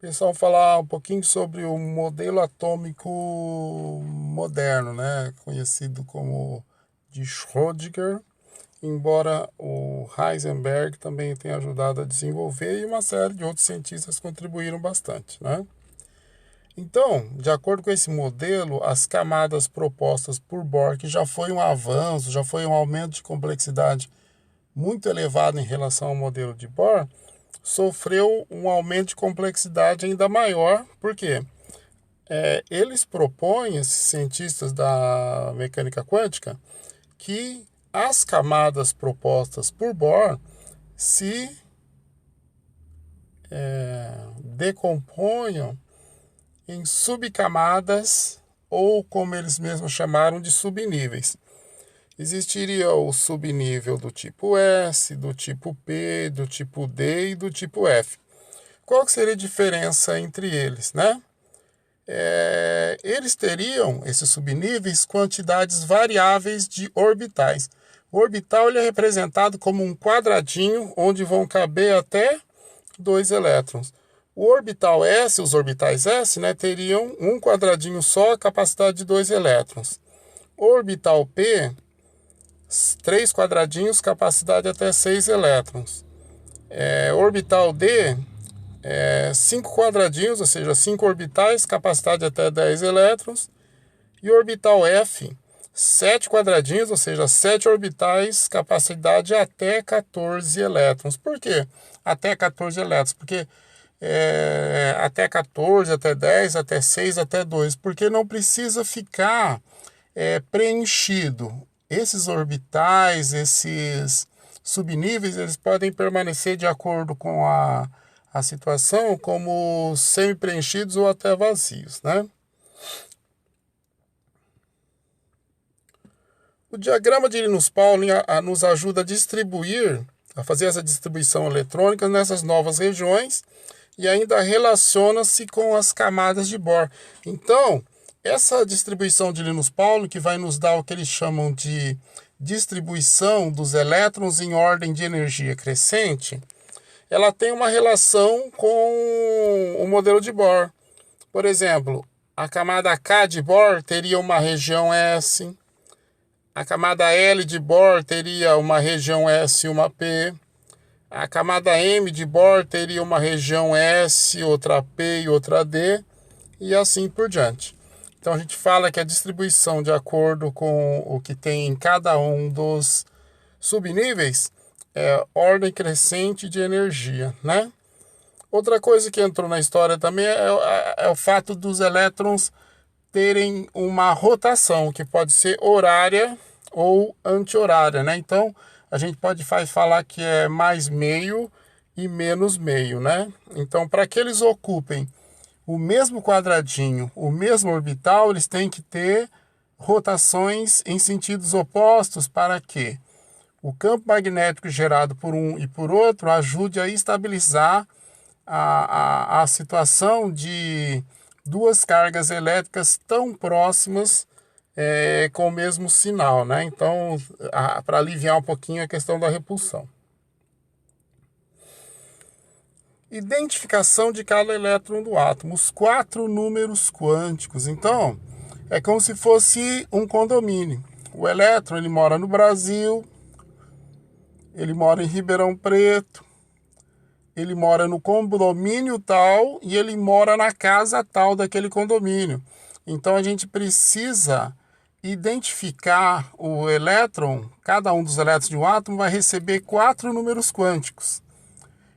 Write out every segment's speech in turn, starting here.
Pessoal, falar um pouquinho sobre o modelo atômico moderno, né? Conhecido como de Schrödinger, embora o Heisenberg também tenha ajudado a desenvolver e uma série de outros cientistas contribuíram bastante, né? Então, de acordo com esse modelo, as camadas propostas por Bohr, que já foi um avanço, já foi um aumento de complexidade muito elevado em relação ao modelo de Bohr, sofreu um aumento de complexidade ainda maior, porque eles propõem, esses cientistas da mecânica quântica, que as camadas propostas por Bohr se decomponham em subcamadas, ou como eles mesmos chamaram de subníveis. Existiria o subnível do tipo S, do tipo P, do tipo D e do tipo F. Qual que seria a diferença entre eles, né? Eles teriam, esses subníveis, quantidades variáveis de orbitais. O orbital ele é representado como um quadradinho onde vão caber até 2 elétrons. O orbital S, os orbitais S, né, teriam um quadradinho só, capacidade de 2 elétrons. O orbital P, 3 quadradinhos, capacidade até 6 elétrons. Orbital D, 5 quadradinhos, ou seja, 5 orbitais, capacidade até 10 elétrons. E orbital F, 7 quadradinhos, ou seja, 7 orbitais, capacidade até 14 elétrons. Por quê? Até 14 elétrons, porque até 14, até 10, até 6, até 2, porque não precisa ficar preenchido. Esses orbitais, esses subníveis, eles podem permanecer de acordo com a situação como semi-preenchidos ou até vazios, né? O diagrama de Linus Pauling nos ajuda a distribuir, a fazer essa distribuição eletrônica nessas novas regiões e ainda relaciona-se com as camadas de Bohr. Então, essa distribuição de Linus Pauling, que vai nos dar o que eles chamam de distribuição dos elétrons em ordem de energia crescente, ela tem uma relação com o modelo de Bohr. Por exemplo, a camada K de Bohr teria uma região S, a camada L de Bohr teria uma região S e uma P, a camada M de Bohr teria uma região S, outra P e outra D, e assim por diante. Então a gente fala que a distribuição de acordo com o que tem em cada um dos subníveis é ordem crescente de energia, né? Outra coisa que entrou na história também é o fato dos elétrons terem uma rotação, que pode ser horária ou anti-horária, né? Então, a gente pode falar que é mais meio e menos meio, né? Então, para que eles ocupem o mesmo quadradinho, o mesmo orbital, eles têm que ter rotações em sentidos opostos para que o campo magnético gerado por um e por outro ajude a estabilizar a situação de duas cargas elétricas tão próximas com o mesmo sinal, né? Então, para aliviar um pouquinho a questão da repulsão. Identificação de cada elétron do átomo, os 4 números quânticos. Então, é como se fosse um condomínio. O elétron, ele mora no Brasil, ele mora em Ribeirão Preto, ele mora no condomínio tal e ele mora na casa tal daquele condomínio. Então, a gente precisa identificar o elétron, cada um dos elétrons de um átomo vai receber 4 números quânticos.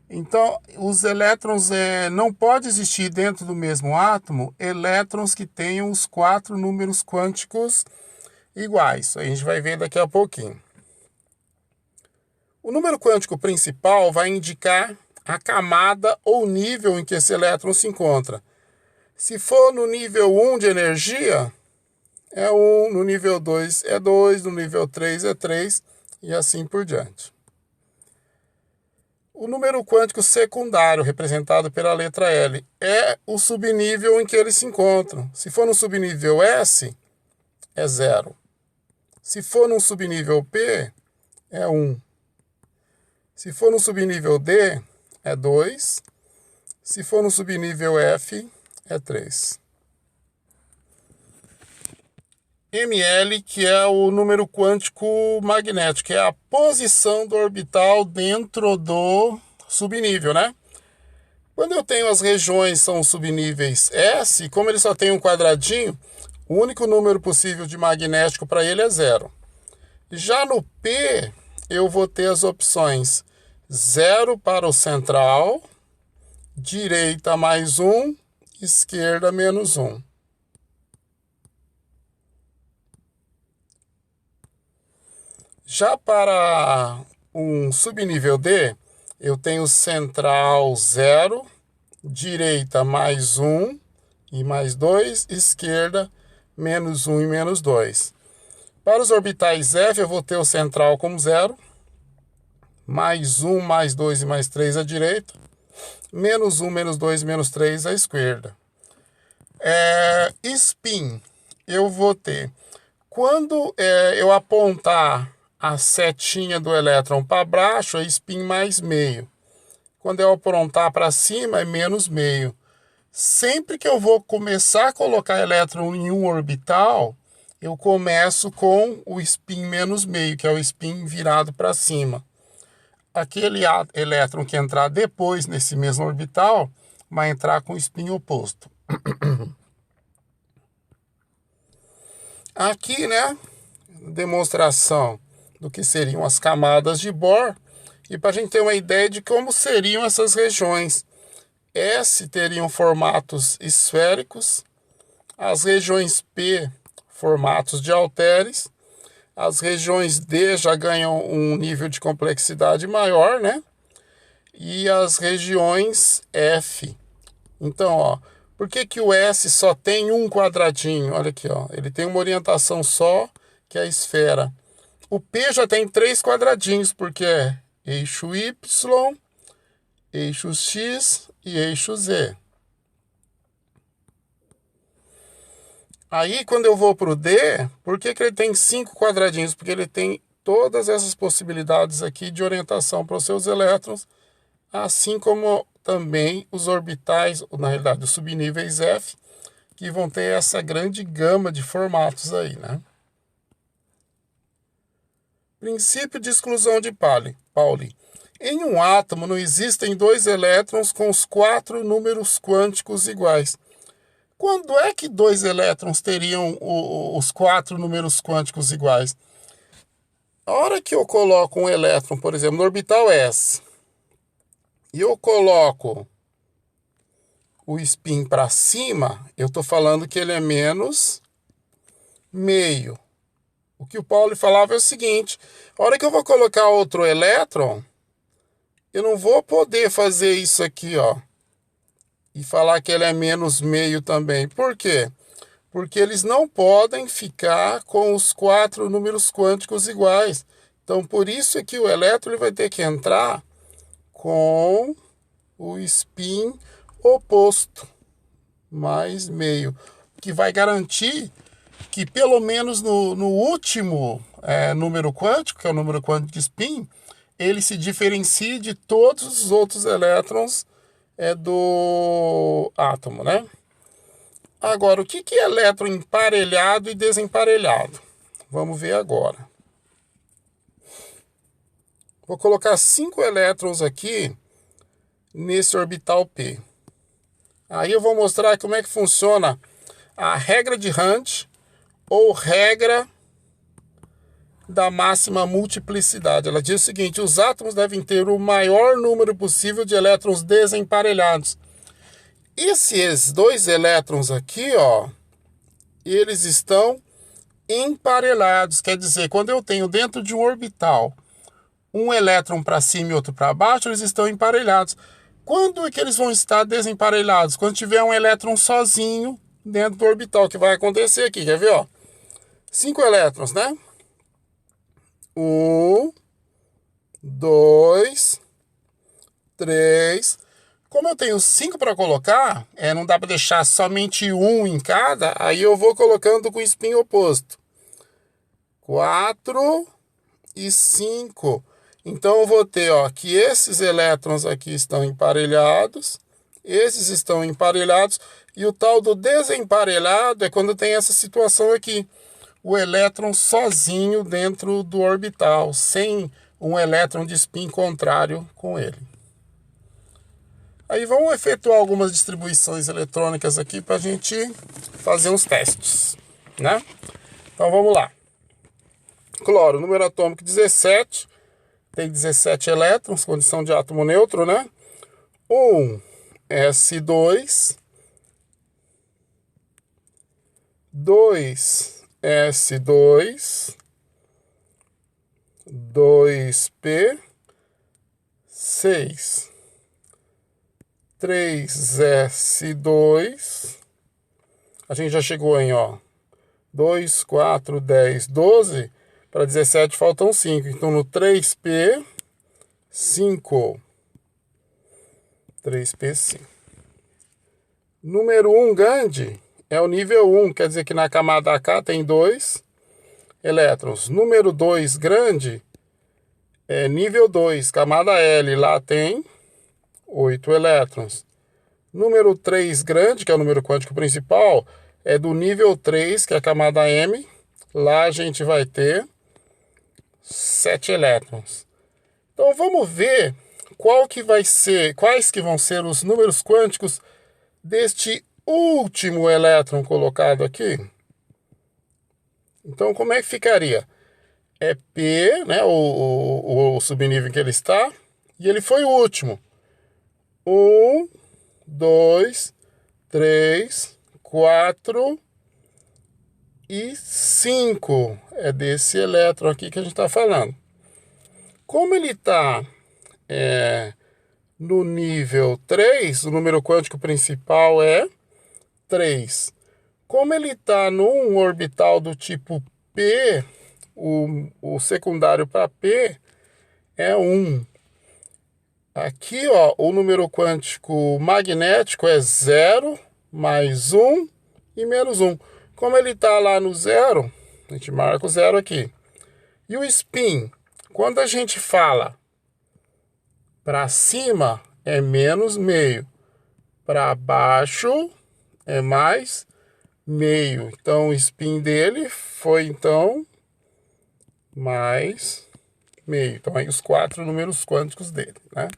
Então, os elétrons, não pode existir dentro do mesmo átomo elétrons que tenham os 4 números quânticos iguais. A gente vai ver daqui a pouquinho. O número quântico principal vai indicar a camada ou nível em que esse elétron se encontra. Se for no nível 1 de energia, é 1, no nível 2 é 2, no nível 3 é 3 e assim por diante. O número quântico secundário, representado pela letra L, é o subnível em que eles se encontram. Se for no subnível S, é 0. Se for no subnível P, é 1. Se for no subnível D, é 2. Se for no subnível F, é 3. ml, que é o número quântico magnético, que é a posição do orbital dentro do subnível, né? Quando eu tenho as regiões, são os subníveis S, como ele só tem um quadradinho, o único número possível de magnético para ele é 0. Já no P, eu vou ter as opções 0 para o central, direita mais 1, esquerda menos 1. Já para um subnível D, eu tenho central 0, direita mais 1 e mais 2, esquerda menos 1 e menos 2. Para os orbitais F, eu vou ter o central como 0, mais 1, mais 2 e mais 3 à direita, menos 1, menos 2 e menos 3 à esquerda. Spin, eu vou ter, quando eu apontar a setinha do elétron para baixo, é spin mais meio. Quando eu apontar para cima, é menos meio. Sempre que eu vou começar a colocar elétron em um orbital, eu começo com o spin menos meio, que é o spin virado para cima. Aquele elétron que entrar depois nesse mesmo orbital, vai entrar com o spin oposto. Aqui, né, demonstração do que seriam as camadas de Bohr, e para a gente ter uma ideia de como seriam essas regiões. S teriam formatos esféricos, as regiões P, formatos de halteres, as regiões D já ganham um nível de complexidade maior, né? E as regiões F. Então, ó, por que que o S só tem um quadradinho? Olha aqui, ó, ele tem uma orientação só, que é a esfera. O P já tem 3 quadradinhos, porque é eixo Y, eixo X e eixo Z. Aí, quando eu vou para o D, por que que ele tem 5 quadradinhos? Porque ele tem todas essas possibilidades aqui de orientação para os seus elétrons, assim como também os orbitais, na realidade, os subníveis F, que vão ter essa grande gama de formatos aí, né? Princípio de exclusão de Pauli. Em um átomo não existem 2 elétrons com os 4 números quânticos iguais. Quando é que 2 elétrons teriam os 4 números quânticos iguais? A hora que eu coloco um elétron, por exemplo, no orbital S, e eu coloco o spin para cima, eu estou falando que ele é menos meio. O que o Pauli falava é o seguinte: a hora que eu vou colocar outro elétron, eu não vou poder fazer isso aqui, ó, e falar que ele é menos meio também. Por quê? Porque eles não podem ficar com os 4 números quânticos iguais. Então, por isso é que o elétron ele vai ter que entrar com o spin oposto, mais meio, que vai garantir que pelo menos no último número quântico, que é o número quântico de spin, ele se diferencie de todos os outros elétrons do átomo, né? Agora, o que é elétron emparelhado e desemparelhado? Vamos ver agora. Vou colocar 5 elétrons aqui nesse orbital P. Aí eu vou mostrar como é que funciona a regra de Hunt, ou regra da máxima multiplicidade. Ela diz o seguinte: os átomos devem ter o maior número possível de elétrons desemparelhados. Esses 2 elétrons aqui, ó, eles estão emparelhados. Quer dizer, quando eu tenho dentro de um orbital um elétron para cima e outro para baixo, eles estão emparelhados. Quando é que eles vão estar desemparelhados? Quando tiver um elétron sozinho dentro do orbital, que vai acontecer aqui, quer ver, ó? 5 elétrons, né? 1, 2, 3. Como eu tenho 5 para colocar, não dá para deixar somente um em cada, aí eu vou colocando com o spin oposto. 4 e 5. Então eu vou ter, ó, que esses elétrons aqui estão emparelhados, Esses estão emparelhados. E o tal do desemparelhado é quando tem essa situação aqui. O elétron sozinho dentro do orbital, sem um elétron de spin contrário com ele. Aí vamos efetuar algumas distribuições eletrônicas aqui para a gente fazer uns testes, né? Então vamos lá. Cloro, número atômico 17, tem 17 elétrons, condição de átomo neutro, né? 1s2, 2s2, 2p6, 3s2, a gente já chegou em, ó, 2, 4, 10, 12, para 17 faltam 5, então no 3p, 5, 3p5. Número 1 grande é o nível 1, quer dizer que na camada K tem 2 elétrons. Número 2 grande é nível 2, camada L, lá tem 8 elétrons. Número 3 grande, que é o número quântico principal, é do nível 3, que é a camada M. Lá a gente vai ter 7 elétrons. Então vamos ver quais que vão ser os números quânticos deste último elétron colocado aqui. Então como é que ficaria? É P, né, o subnível em que ele está, e ele foi o último. 1, 2, 3, 4 e 5. É desse elétron aqui que a gente está falando. Como ele está no nível 3, o número quântico principal é 3. Como ele está num orbital do tipo P, o secundário para P é 1. Aqui, ó, o número quântico magnético é 0, mais 1 e menos 1. Como ele está lá no 0, a gente marca o 0 aqui. E o spin, quando a gente fala para cima, é menos meio. Para baixo, é mais meio. Então, o spin dele foi, então, mais meio. Então, aí os 4 números quânticos dele, né?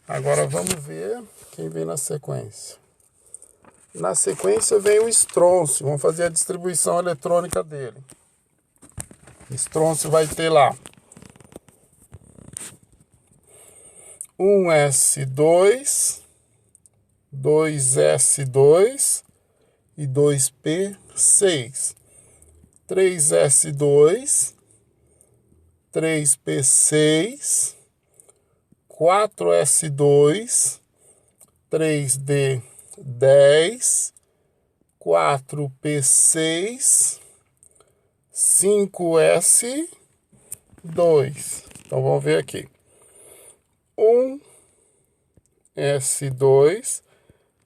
Agora, vamos ver quem vem na sequência. Na sequência vem o estrôncio. Vamos fazer a distribuição eletrônica dele. O estrôncio vai ter lá 1s2, 2s2 e 2p6. 3s2, 3p6, 4s2, 3d10, 4p6, 5s2. Então vamos ver aqui. 1s2,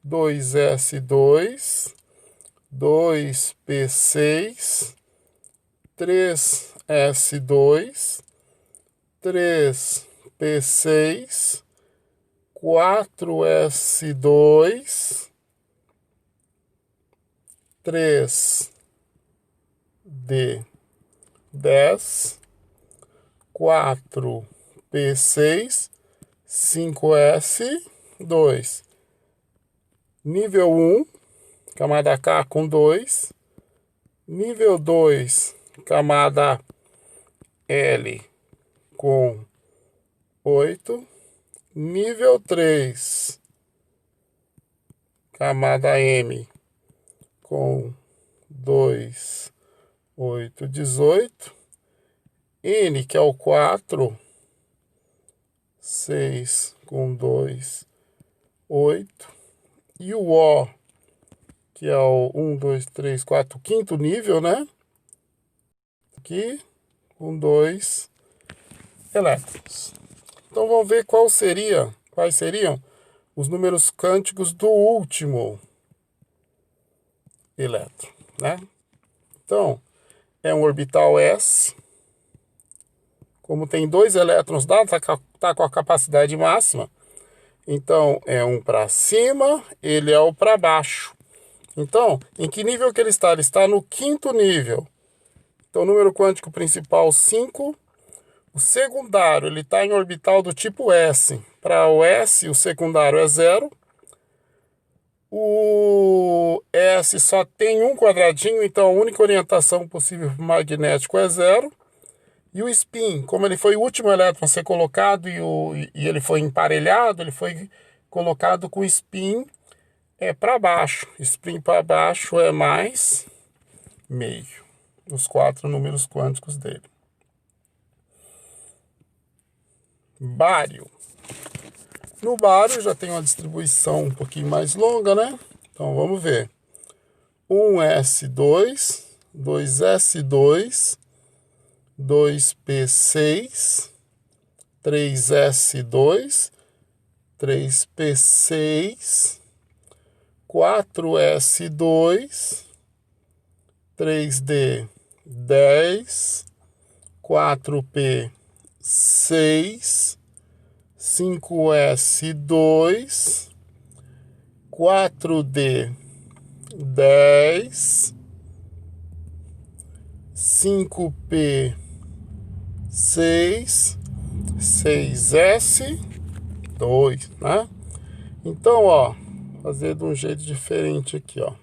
2s2, 2p6, 3s2, 3p6, 4s2, 3d10, 4p6, 5s2. Nível 1, camada K com 2. Nível 2, camada L com 8. Nível 3, camada M com 2, 8, 18. N, que é o 4, 6 com 2, 8. E o O, que é o 1, 2, 3, 4, quinto nível, né? Aqui, com 2 elétrons. Então vamos ver quais seriam os números quânticos do último elétron, né? Então, é um orbital S. Como tem 2 elétrons dados, está com a capacidade máxima. Então, é um para cima, ele é o para baixo. Então, em que nível que ele está? Ele está no quinto nível. Então, número quântico principal, 5. O secundário, ele está em orbital do tipo S. Para o S, o secundário é 0. O S só tem um quadradinho, então a única orientação possível para o magnético é 0. E o spin, como ele foi o último elétron a ser colocado e ele foi emparelhado, ele foi colocado com spin para baixo. Spin para baixo é mais meio. Os 4 números quânticos dele. Bário. No bário já tem uma distribuição um pouquinho mais longa, né? Então vamos ver. 1s2, 2s2, 2p6, 3s2, 3p6, 4s2, 3d10, 4p6, 5s2, 4d10, 5p6, 6s2, né? Então, ó, fazer de um jeito diferente aqui, ó.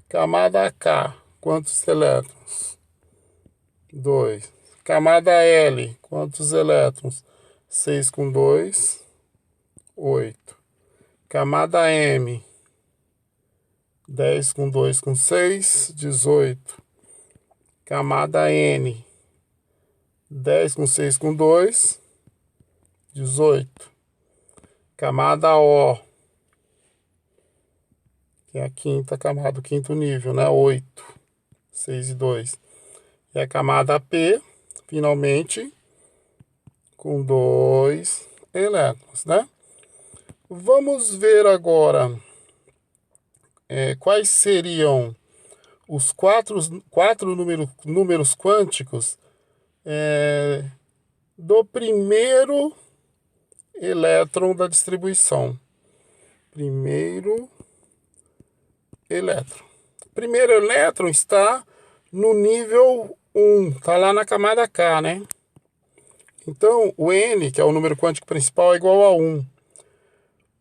Camada K, quantos elétrons? 2. Camada L, quantos elétrons? 6 com 2, 8. Camada M, 10 com 2 com 6, 18. Camada N, 10 com 6 com 2, 18. Camada O, que é a quinta camada, o quinto nível, né? 8, 6 e 2. E a camada P, finalmente, com 2 elétrons, né? Vamos ver agora quais seriam os quatro números quânticos do primeiro elétron da distribuição. Primeiro elétron. Primeiro elétron está no nível 1, está lá na camada K, né? Então, o N, que é o número quântico principal, é igual a 1.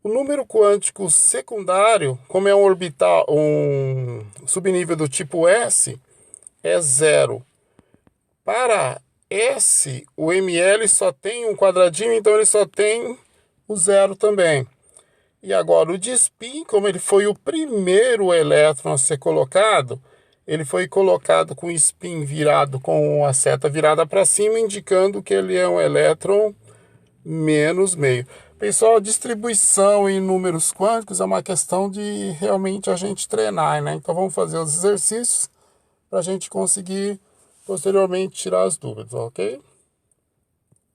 O número quântico secundário, como é um orbital, um subnível do tipo S, é 0. Para S, o ML só tem um quadradinho, então ele só tem o 0 também. E agora o de spin, como ele foi o primeiro elétron a ser colocado, ele foi colocado com o spin virado, com a seta virada para cima, indicando que ele é um elétron menos meio. Pessoal, distribuição em números quânticos é uma questão de realmente a gente treinar, né? Então vamos fazer os exercícios para a gente conseguir posteriormente tirar as dúvidas, ok?